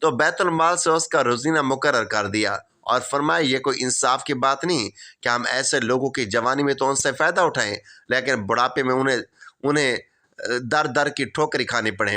تو بیت المال سے اس کا روزینہ مقرر کر دیا اور فرمایا یہ کوئی انصاف کی بات نہیں کہ ہم ایسے لوگوں کی جوانی میں تو ان سے فائدہ اٹھائیں لیکن بڑھاپے میں انہیں در در کی ٹھوکری کھانی پڑے۔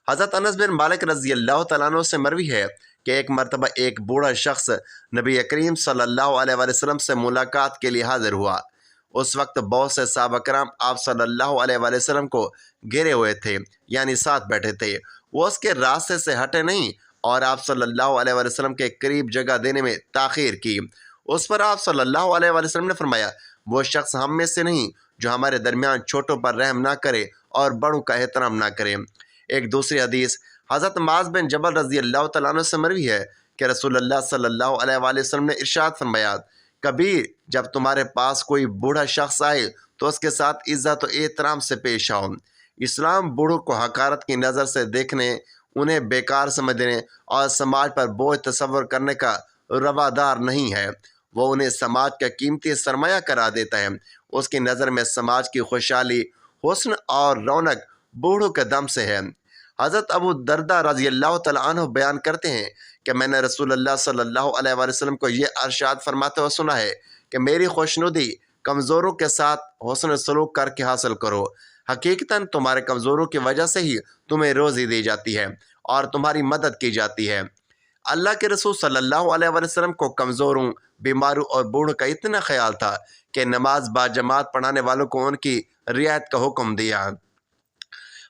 حضرت انس بن مالک رضی اللہ تعالیٰ عنہ سے مروی ہے کہ ایک مرتبہ ایک بوڑھا شخص نبی کریم صلی اللہ علیہ وسلم سے ملاقات کے لیے حاضر ہوا۔ اس وقت بہت سے صحابہ کرام آپ صلی اللہ علیہ وسلم کو گھیرے ہوئے تھے، یعنی ساتھ بیٹھے تھے۔ وہ اس کے راستے سے ہٹے نہیں اور آپ صلی اللہ علیہ وسلم کے قریب جگہ دینے میں تاخیر کی۔ اس پر آپ صلی اللہ علیہ وسلم نے فرمایا، وہ شخص ہم میں سے نہیں جو ہمارے درمیان چھوٹوں پر رحم نہ کرے اور بڑوں کا احترام نہ کرے۔ ایک دوسری حدیث حضرت معاذ بن جبل رضی اللہ تعالیٰ عنہ سے مروی ہے کہ رسول اللہ صلی اللہ علیہ وسلم نے ارشاد فرمایا، کبھی جب تمہارے پاس کوئی بوڑھا شخص آئے تو اس کے ساتھ عزت و احترام سے پیش آؤ۔ اسلام بوڑھوں کو حقارت کی نظر سے دیکھنے، انہیں بیکار سمجھنے اور سماج پر بوجھ تصور کرنے کا روادار نہیں ہے۔ وہ انہیں سماج کا قیمتی سرمایہ قرار دیتا ہے۔ اس کی نظر میں سماج کی خوشحالی، حسن اور رونق بوڑھوں کے دم سے ہے۔ حضرت ابو دردہ رضی اللہ تعالیٰ عنہ بیان کرتے ہیں کہ میں نے رسول اللہ صلی اللہ علیہ وسلم کو یہ ارشاد فرماتے ہوئے سنا ہے کہ میری خوشنودی کمزوروں کے ساتھ حسن سلوک کر کے حاصل کرو۔ حقیقتاً تمہارے کمزوروں کی وجہ سے ہی تمہیں روزی دی جاتی ہے اور تمہاری مدد کی جاتی ہے۔ اللہ کے رسول صلی اللہ علیہ وسلم کو کمزوروں، بیماروں اور بوڑھوں کا اتنا خیال تھا کہ نماز باجماعت پڑھانے والوں کو ان کی رعایت کا حکم دیا۔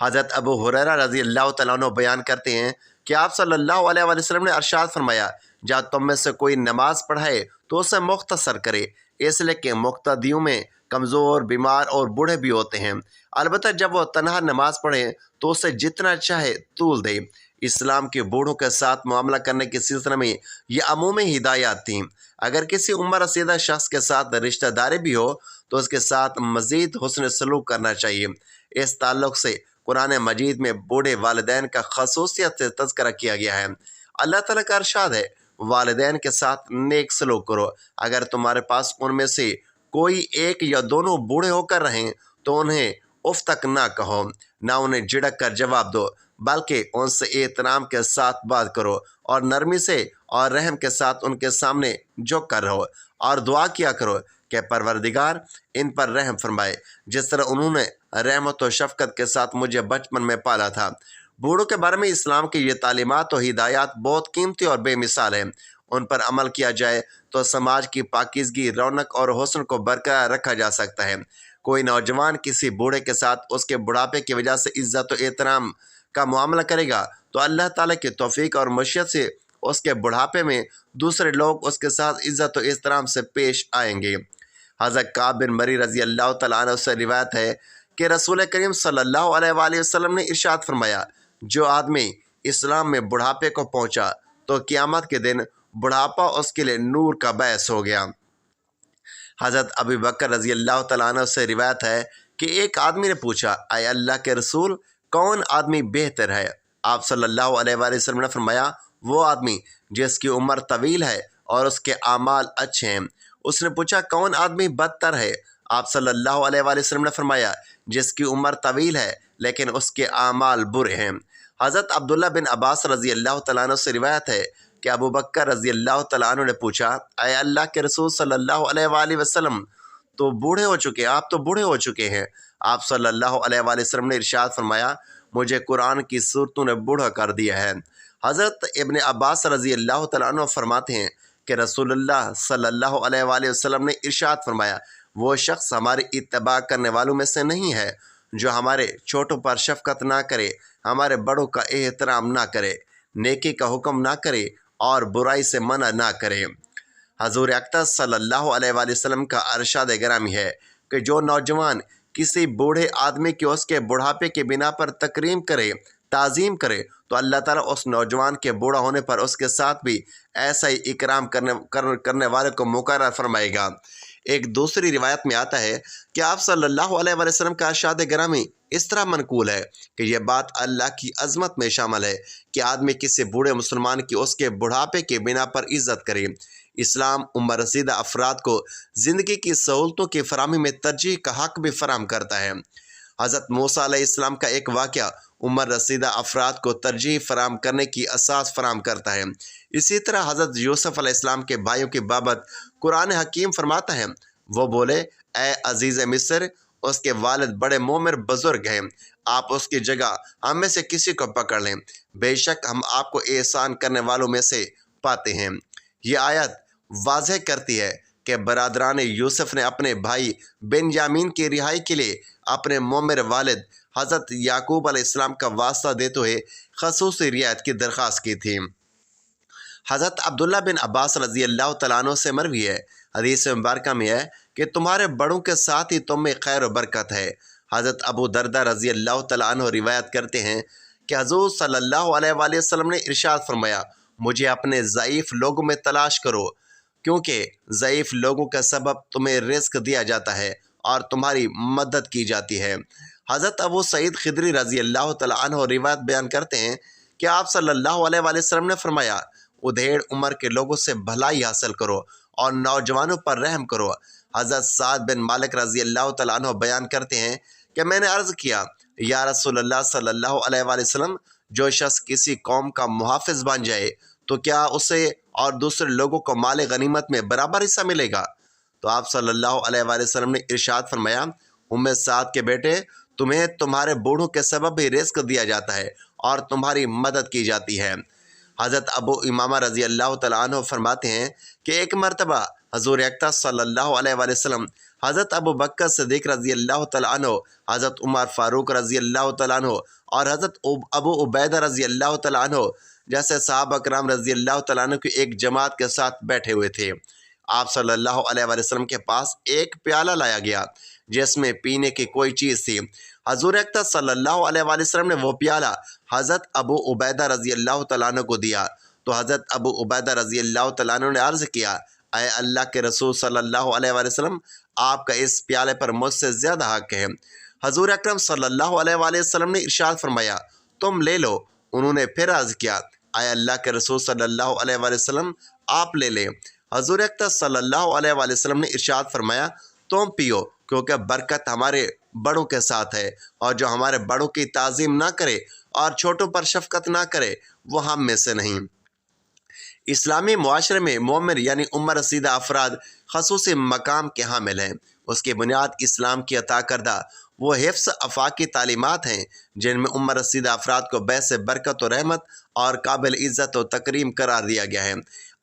حضرت ابو ہریرہ رضی اللہ تعالیٰ عنہ بیان کرتے ہیں کہ آپ صلی اللہ علیہ وسلم نے ارشاد فرمایا، جب تم میں سے کوئی نماز پڑھائے تو اسے مختصر کرے، اس لیے کہ مقتدیوں میں کمزور، بیمار اور بوڑھے بھی ہوتے ہیں۔ البتہ جب وہ تنہا نماز پڑھے تو اسے جتنا چاہے طول دے۔ اسلام کے بوڑھوں کے ساتھ معاملہ کرنے کے سلسلے میں یہ عمومی ہدایات تھیں۔ اگر کسی عمر رسیدہ شخص کے ساتھ رشتہ داری بھی ہو تو اس کے ساتھ مزید حسن سلوک کرنا چاہیے۔ اس تعلق سے قرآن مجید میں بوڑھے والدین کا خصوصیت سے تذکرہ کیا گیا ہے۔ اللہ تعالیٰ کا ارشاد ہے، والدین کے ساتھ نیک سلوک کرو۔ اگر تمہارے پاس ان میں سے کوئی ایک یا دونوں بوڑھے ہو کر رہیں تو انہیں اف تک نہ کہو، نہ انہیں جھڑک کر جواب دو، بلکہ ان سے احترام کے ساتھ بات کرو اور نرمی سے اور رحم کے ساتھ ان کے سامنے جھک کر رہو اور دعا کیا کرو کہ پروردگار ان پر رحم فرمائے، جس طرح انہوں نے رحمت و شفقت کے ساتھ مجھے بچپن میں پالا تھا۔ بوڑھوں کے بارے میں اسلام کی یہ تعلیمات و ہدایات بہت قیمتی اور بے مثال ہیں۔ ان پر عمل کیا جائے تو سماج کی پاکیزگی، رونق اور حسن کو برقرار رکھا جا سکتا ہے۔ کوئی نوجوان کسی بوڑھے کے ساتھ اس کے بڑھاپے کی وجہ سے عزت و احترام کا معاملہ کرے گا تو اللہ تعالیٰ کی توفیق اور مشیت سے اس کے بڑھاپے میں دوسرے لوگ اس کے ساتھ عزت و احترام سے پیش آئیں گے۔ حضرت کعب بن مری رضی اللہ تعالیٰ عنہ سے روایت ہے کہ رسول کریم صلی اللہ علیہ وآلہ وسلم نے ارشاد فرمایا، جو آدمی اسلام میں بڑھاپے کو پہنچا تو قیامت کے دن بڑھاپا اس کے لیے نور کا باعث ہو گیا۔ حضرت ابو بکر رضی اللہ تعالیٰ عنہ سے روایت ہے کہ ایک آدمی نے پوچھا، اے اللہ کے رسول، کون آدمی بہتر ہے؟ آپ صلی اللہ علیہ وآلہ وسلم نے فرمایا، وہ آدمی جس کی عمر طویل ہے اور اس کے اعمال اچھے ہیں۔ اس نے پوچھا، کون آدمی بدتر ہے؟ آپ صلی اللہ علیہ وآلہ وسلم نے فرمایا، جس کی عمر طویل ہے لیکن اس کے اعمال برے ہیں۔ حضرت عبداللہ بن عباس رضی اللہ تعالیٰ عنہ سے روایت ہے کہ ابو بکر رضی اللہ تعالیٰ عنہ نے پوچھا، اے اللہ کے رسول صلی اللہ علیہ وآلہ وسلم، تو بوڑھے ہو چکے آپ تو بوڑھے ہو چکے ہیں۔ آپ صلی اللہ علیہ وآلہ وسلم نے ارشاد فرمایا، مجھے قرآن کی صورتوں نے بوڑھا کر دیا ہے۔ حضرت ابن عباس رضی اللہ تعالیٰ عنہ فرماتے ہیں کہ رسول اللہ صلی اللہ علیہ وآلہ وسلم نے ارشاد فرمایا، وہ شخص ہماری اتباع کرنے والوں میں سے نہیں ہے جو ہمارے چھوٹوں پر شفقت نہ کرے، ہمارے بڑوں کا احترام نہ کرے، نیکی کا حکم نہ کرے اور برائی سے منع نہ کرے۔ حضور اقدس صلی اللہ علیہ وآلہ وسلم کا ارشاد گرامی ہے کہ جو نوجوان کسی بوڑھے آدمی کی اس کے بڑھاپے کی بنا پر تکریم کرے، تعظیم کرے تو اللہ تعالیٰ اس نوجوان کے بوڑھا ہونے پر اس کے ساتھ بھی ایسا ہی اکرام کرنے والے کو مقرر فرمائے گا۔ ایک دوسری روایت میں آتا ہے کہ آپ صلی اللہ علیہ وآلہ وسلم کا ارشاد گرامی اس طرح منقول ہے کہ یہ بات اللہ کی عظمت میں شامل ہے کہ آدمی کسی بوڑھے مسلمان کی اس کے بڑھاپے کی بنا پر عزت کرے۔ اسلام عمر رسیدہ افراد کو زندگی کی سہولتوں کی فراہمی میں ترجیح کا حق بھی فراہم کرتا ہے۔ حضرت موسیٰ علیہ السلام کا ایک واقعہ عمر رسیدہ افراد کو ترجیح فراہم کرنے کی اساس فراہم کرتا ہے۔ اسی طرح حضرت یوسف علیہ السلام کے بھائیوں کی بابت قرآن حکیم فرماتا ہے، وہ بولے، اے عزیز مصر، اس کے والد بڑے مومر بزرگ ہیں، آپ اس کی جگہ ہم میں سے کسی کو پکڑ لیں، بے شک ہم آپ کو احسان کرنے والوں میں سے پاتے ہیں۔ یہ آیت واضح کرتی ہے کہ برادران یوسف نے اپنے بھائی بنیامین کی رہائی کے لیے اپنے مومر والد حضرت یعقوب علیہ السلام کا واسطہ دیتے ہوئے خصوصی رعایت کی درخواست کی تھی۔ حضرت عبداللہ بن عباس رضی اللہ تعالیٰ عنہ سے مروی ہے، حدیث مبارکہ میں ہے کہ تمہارے بڑوں کے ساتھ ہی تم میں خیر و برکت ہے۔ حضرت ابو دردہ رضی اللہ تعالیٰ عنہ روایت کرتے ہیں کہ حضور صلی اللہ علیہ وآلہ وسلم نے ارشاد فرمایا، مجھے اپنے ضعیف لوگوں میں تلاش کرو، کیونکہ ضعیف لوگوں کا سبب تمہیں رزق دیا جاتا ہے اور تمہاری مدد کی جاتی ہے۔ حضرت ابو سعید خدری رضی اللہ تعالیٰ عنہ روایت بیان کرتے ہیں کہ آپ صلی اللہ علیہ وآلہ وسلم نے فرمایا، ادھیڑ عمر کے لوگوں سے بھلائی حاصل کرو اور نوجوانوں پر رحم کرو۔ حضرت سعد بن مالک رضی اللہ تعالیٰ عنہ بیان کرتے ہیں کہ میں نے عرض کیا، یا رسول اللہ صلی اللہ علیہ وآلہ وسلم، جو شخص کسی قوم کا محافظ بن جائے تو کیا اسے اور دوسرے لوگوں کو مال غنیمت میں برابر حصہ ملے گا؟ تو آپ صلی اللہ علیہ وآلہ وسلم نے ارشاد فرمایا، ام سعد کے بیٹے، تمہیں تمہارے بوڑھوں کے سبب ہی رزق دیا جاتا ہے اور تمہاری مدد کی جاتی ہے۔ حضرت ابو امامہ رضی اللہ تعالیٰ عنہ فرماتے ہیں کہ ایک مرتبہ حضور اقدس صلی اللہ علیہ وآلہ وسلم، حضرت ابو بکر صدیق رضی اللہ تعالیٰ عنہ، حضرت عمر فاروق رضی اللہ تعالیٰ عنہ اور حضرت ابو عبیدہ رضی اللہ تعالیٰ عنہ جیسے صحابہ کرام رضی اللہ تعالیٰ عنہ کی ایک جماعت کے ساتھ بیٹھے ہوئے تھے۔ آپ صلی اللہ علیہ وآلہ وسلم کے پاس ایک پیالہ لایا گیا جس میں پینے کی کوئی چیز تھی۔ حضور اقدس صلی اللہ علیہ وآلہ وسلم نے وہ پیالہ حضرت ابو عبیدہ رضی اللہ تعالیٰ عنہ کو دیا تو حضرت ابو عبیدہ رضی اللہ تعالیٰ عنہ نے عرض کیا، اے اللہ کے رسول صلی اللہ علیہ وآلہ وسلم، آپ کا اس پیالے پر مجھ سے زیادہ حق ہے۔ حضور اکرم صلی اللہ علیہ وآلہ وسلم نے ارشاد فرمایا، تم لے لو۔ انہوں نے پھر عرض کیا، اے اللہ کے رسول صلی اللہ علیہ وآلہ وسلم، آپ لے لیں۔ حضور اقدس صلی اللہ علیہ وآلہ وسلم نے ارشاد فرمایا، تم پیو، کیونکہ برکت ہمارے بڑوں کے ساتھ ہے، اور جو ہمارے بڑوں کی تعظیم نہ کرے اور چھوٹوں پر شفقت نہ کرے وہ ہم میں سے نہیں۔ اسلامی معاشرے میں مومر یعنی عمر رسیدہ افراد خصوصی مقام کے حامل ہیں۔ اس کی بنیاد اسلام کی عطا کردہ وہ حفظ افاقی تعلیمات ہیں جن میں عمر رسیدہ افراد کو باعث برکت و رحمت اور قابل عزت و تکریم قرار دیا گیا ہے۔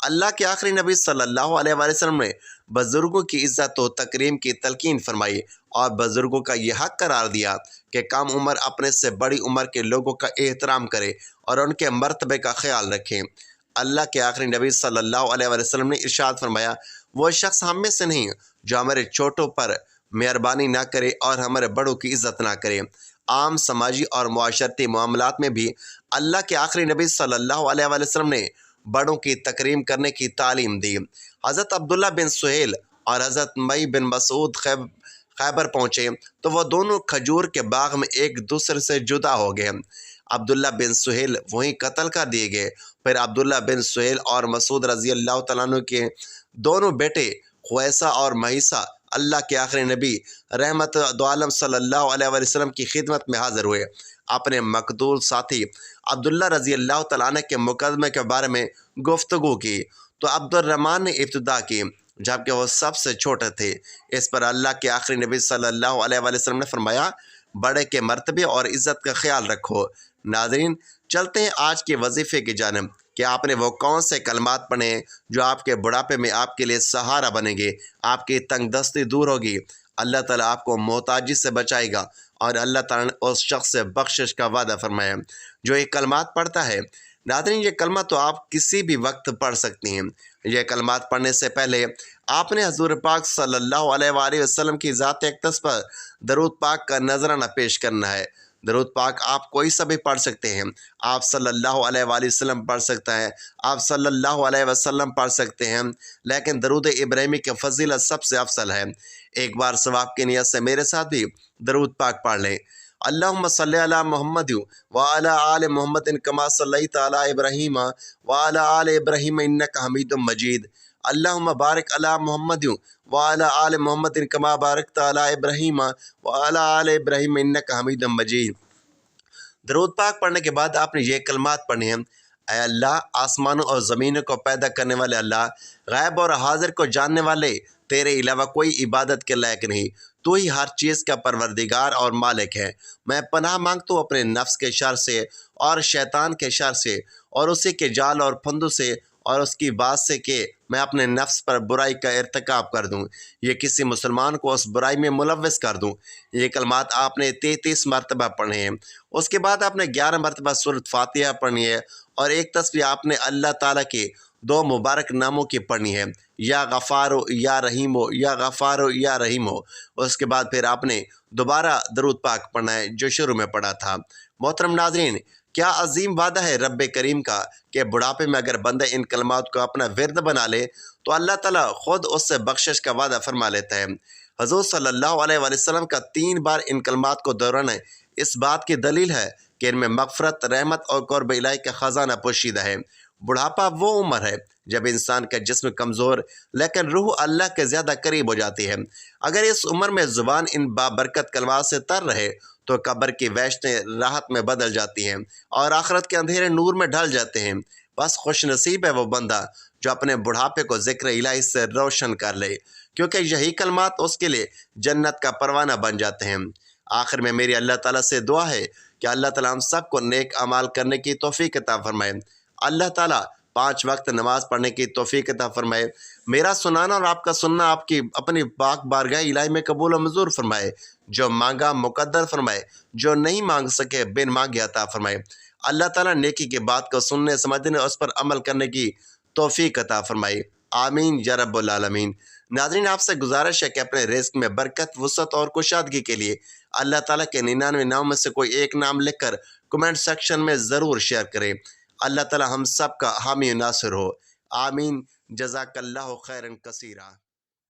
اللہ کے آخری نبی صلی اللہ علیہ وآلہ وسلم نے بزرگوں کی عزت و تکریم کی تلقین فرمائی اور بزرگوں کا یہ حق قرار دیا کہ کم عمر اپنے سے بڑی عمر کے لوگوں کا احترام کرے اور ان کے مرتبے کا خیال رکھیں۔ اللہ کے آخری نبی صلی اللہ علیہ وآلہ وسلم نے ارشاد فرمایا، وہ شخص ہم میں سے نہیں جو ہمارے چھوٹوں پر مہربانی نہ کرے اور ہمارے بڑوں کی عزت نہ کرے۔ عام سماجی اور معاشرتی معاملات میں بھی اللہ کے آخری نبی صلی اللہ علیہ وآلہ وسلم نے بڑوں کی تکریم کرنے کی تعلیم دی۔ حضرت عبداللہ بن سہیل اور حضرت مئی بن مسعود خیبر پہنچے تو وہ دونوں کھجور کے باغ میں ایک دوسرے سے جدا ہو گئے۔ عبداللہ بن سہیل وہیں قتل کر دیے گئے۔ پھر عبداللہ بن سہیل اور مسعود رضی اللہ تعالیٰ عنہ کے دونوں بیٹے خویسہ اور مہیسہ اللہ کے آخری نبی رحمت دو عالم صلی اللہ علیہ وآلہ وسلم کی خدمت میں حاضر ہوئے۔ اپنے مقتول ساتھی عبداللہ رضی اللہ تعالیٰ عنہ کے مقدمے کے بارے میں گفتگو کی تو عبد الرحمن نے ابتدا کی، جبکہ وہ سب سے چھوٹے تھے۔ اس پر اللہ کے آخری نبی صلی اللہ علیہ وآلہ وسلم نے فرمایا، بڑے کے مرتبے اور عزت کا خیال رکھو۔ ناظرین، چلتے ہیں آج کے وظیفے کی جانب کہ آپ نے وہ کون سے کلمات پڑھے ہیں جو آپ کے بڑھاپے میں آپ کے لیے سہارا بنیں گے، آپ کی تنگ دستی دور ہوگی، اللہ تعالیٰ آپ کو محتاجی سے بچائے گا اور اللہ تعالیٰ نے اس شخص سے بخشش کا وعدہ فرمایا جو یہ کلمات پڑھتا ہے۔ ناظرین، یہ کلمہ تو آپ کسی بھی وقت پڑھ سکتی ہیں۔ یہ کلمات پڑھنے سے پہلے آپ نے حضور پاک صلی اللہ علیہ وآلہ وسلم کی ذات اقدس پر درود پاک کا نذرانہ پیش کرنا ہے۔ درود پاک آپ کوئی سا بھی پڑھ سکتے ہیں۔ آپ صلی اللہ علیہ وآلہ وسلم پڑھ سکتا ہے، آپ صلی اللہ علیہ وسلم پڑھ سکتے ہیں، لیکن درود ابراہیمی کی فضیلت سب سے افضل ہے۔ ایک بار ثواب کی نیت سے میرے ساتھ بھی درود پاک پڑھ لیں۔ اللہم صلی علی محمد وعلی آل محمد کما صلیت علی ابراہیم وعلی آل ابراہیم انک حمید مجید۔ اللہم بارک علی محمد وعلی آل محمد کما بارکت علی ابراہیم وعلی آل ابراہیم انک حمید مجید۔ درود پاک پڑھنے کے بعد آپ نے یہ کلمات پڑھنے ہیں: اے اللہ، آسمانوں اور زمینوں کو پیدا کرنے والے اللہ، غائب اور حاضر کو جاننے والے، تیرے علاوہ کوئی عبادت کے لائق نہیں، تو ہی ہر چیز کا پروردگار اور مالک ہے۔ میں پناہ مانگتا ہوں اپنے نفس کے شر سے اور شیطان کے شر سے اور اسی کے جال اور پھندوں سے اور اس کی بات سے کہ میں اپنے نفس پر برائی کا ارتکاب کر دوں یا کسی مسلمان کو اس برائی میں ملوث کر دوں۔ یہ کلمات آپ نے 33 مرتبہ پڑھے ہیں۔ اس کے بعد آپ نے 11 مرتبہ سورۃ فاتحہ پڑھنی ہے اور ایک تسبیح آپ نے اللہ تعالیٰ کے 2 مبارک ناموں کی پڑھنی ہے: یا غفارو یا رحیمو، یا غفارو یا رحیمو۔ اس کے بعد پھر آپ نے دوبارہ درود پاک پڑھنا ہے جو شروع میں پڑھا تھا۔ محترم ناظرین، کیا عظیم وعدہ ہے رب کریم کا کہ بڑھاپے میں اگر بندہ ان کلمات کو اپنا ورد بنا لے تو اللہ تعالیٰ خود اس سے بخشش کا وعدہ فرما لیتا ہے۔ حضور صلی اللہ علیہ وآلہ وسلم کا 3 بار ان کلمات کو دہرانا اس بات کی دلیل ہے کہ ان میں مغفرت، رحمت اور قرب الہی کا خزانہ پوشیدہ ہے۔ بڑھاپا وہ عمر ہے جب انسان کا جسم کمزور لیکن روح اللہ کے زیادہ قریب ہو جاتی ہے۔ اگر اس عمر میں زبان ان بابرکت کلمات سے تر رہے تو قبر کی وحشتیں راحت میں بدل جاتی ہیں اور آخرت کے اندھیرے نور میں ڈھل جاتے ہیں۔ بس خوش نصیب ہے وہ بندہ جو اپنے بڑھاپے کو ذکر الہی سے روشن کر لے، کیونکہ یہی کلمات اس کے لیے جنت کا پروانہ بن جاتے ہیں۔ آخر میں میری اللہ تعالیٰ سے دعا ہے کہ اللہ تعالیٰ ہم سب کو نیک اعمال کرنے کی توفیق عطا فرمائے۔ اللہ تعالیٰ 5 وقت نماز پڑھنے کی توفیق عطا فرمائے۔ میرا سنانا اور آپ کا سننا آپ کی اپنی پاک بارگاہ الہی میں قبول و منظور فرمائے۔ جو مانگا مقدر فرمائے، جو نہیں مانگ سکے بن مانگے عطا فرمائے۔ اللہ تعالیٰ نیکی کی بات کو سننے، سمجھنے اور اس پر عمل کرنے کی توفیق عطا فرمائے۔ آمین یا رب العالمین۔ ناظرین، آپ سے گزارش ہے کہ اپنے رزق میں برکت، وسعت اور کشادگی کے لیے اللہ تعالیٰ کے 99 نام میں سے کوئی ایک نام لکھ کر کمنٹ سیکشن میں ضرور شیئر کریں۔ اللہ تعالیٰ ہم سب کا حامی و ناصر ہو۔ آمین۔ جزاک اللہ خیرا کثیرا۔